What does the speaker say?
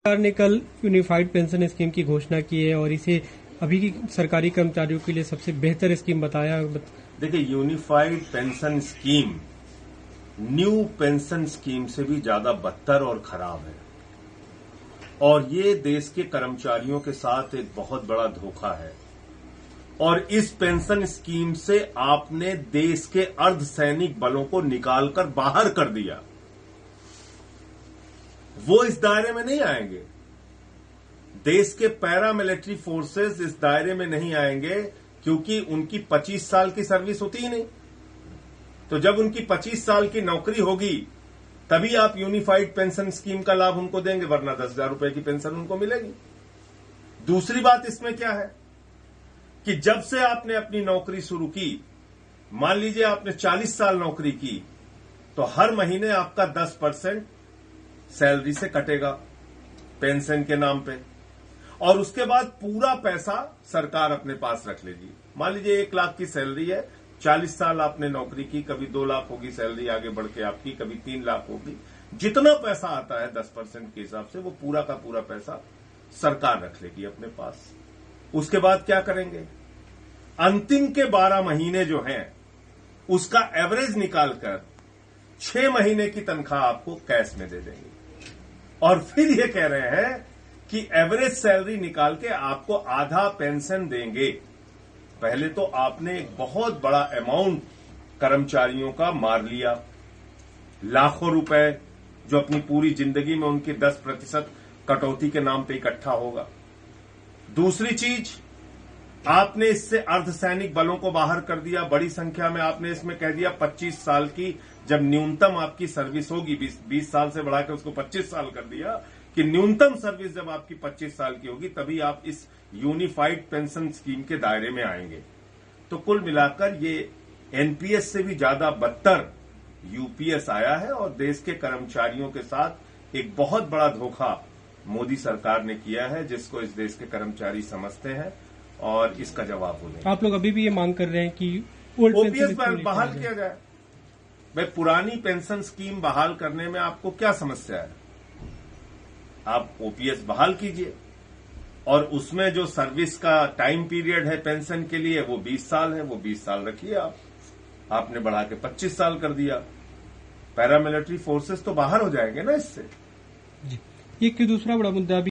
सरकार ने कल यूनिफाइड पेंशन स्कीम की घोषणा की है और इसे अभी की सरकारी कर्मचारियों के लिए सबसे बेहतर स्कीम बताया। देखिए, unified pension scheme new pension scheme से भी ज्यादा बदतर और खराब है और ये देश के कर्मचारियों के साथ एक बहुत बड़ा धोखा है। और इस पेंशन स्कीम से आपने देश के अर्धसैनिक बलों को निकालकर बाहर कर दिया। वो इस दायरे में नहीं आएंगे। देश के पैरामिलिट्री फोर्सेस इस दायरे में नहीं आएंगे क्योंकि उनकी 25 साल की सर्विस होती ही नहीं। तो जब उनकी 25 साल की नौकरी होगी तभी आप यूनिफाइड पेंशन स्कीम का लाभ उनको देंगे, वरना 10,000 रुपए की पेंशन उनको मिलेगी। दूसरी बात इसमें क्या है कि जब से आपने अपनी नौकरी शुरू की, मान लीजिए आपने 40 साल नौकरी की, तो हर महीने आपका 10% सैलरी से कटेगा पेंशन के नाम पे और उसके बाद पूरा पैसा सरकार अपने पास रख लेगी। मान लीजिए 1 लाख की सैलरी है, 40 साल आपने नौकरी की, कभी 2 लाख होगी सैलरी आगे बढ़ के आपकी, कभी 3 लाख होगी। जितना पैसा आता है 10% के हिसाब से वो पूरा का पूरा पैसा सरकार रख लेगी अपने पास। उसके बाद क्या करेंगे? अंतिम के 12 महीने जो हैं उसका एवरेज निकालकर 6 महीने की तनख्वाह आपको कैश में दे देंगे और फिर ये कह रहे हैं कि एवरेज सैलरी निकाल के आपको आधा पेंशन देंगे। पहले तो आपने एक बहुत बड़ा अमाउंट कर्मचारियों का मार लिया, लाखों रुपए जो अपनी पूरी जिंदगी में उनकी 10% कटौती के नाम पे इकट्ठा होगा। दूसरी चीज, आपने इससे अर्धसैनिक बलों को बाहर कर दिया। बड़ी संख्या में आपने इसमें कह दिया 25 साल की जब न्यूनतम आपकी सर्विस होगी, 20 साल से बढ़ाकर उसको 25 साल कर दिया कि न्यूनतम सर्विस जब आपकी 25 साल की होगी तभी आप इस यूनिफाइड पेंशन स्कीम के दायरे में आएंगे। तो कुल मिलाकर ये एनपीएस से भी ज्यादा बदतर यूपीएस आया है और देश के कर्मचारियों के साथ एक बहुत बड़ा धोखा मोदी सरकार ने किया है, जिसको इस देश के कर्मचारी समझते हैं और इसका जवाब हो जाए। आप लोग अभी भी ये मांग कर रहे हैं कि ओपीएस बहाल किया जाए। भाई, पुरानी पेंशन स्कीम बहाल करने में आपको क्या समस्या है? आप ओपीएस बहाल कीजिए और उसमें जो सर्विस का टाइम पीरियड है पेंशन के लिए वो 20 साल है, वो 20 साल रखिए आप। आपने बढ़ा के 25 साल कर दिया, पैरामिलिट्री फोर्सेस तो बाहर हो जाएंगे ना इससे। एक दूसरा बड़ा मुद्दा भी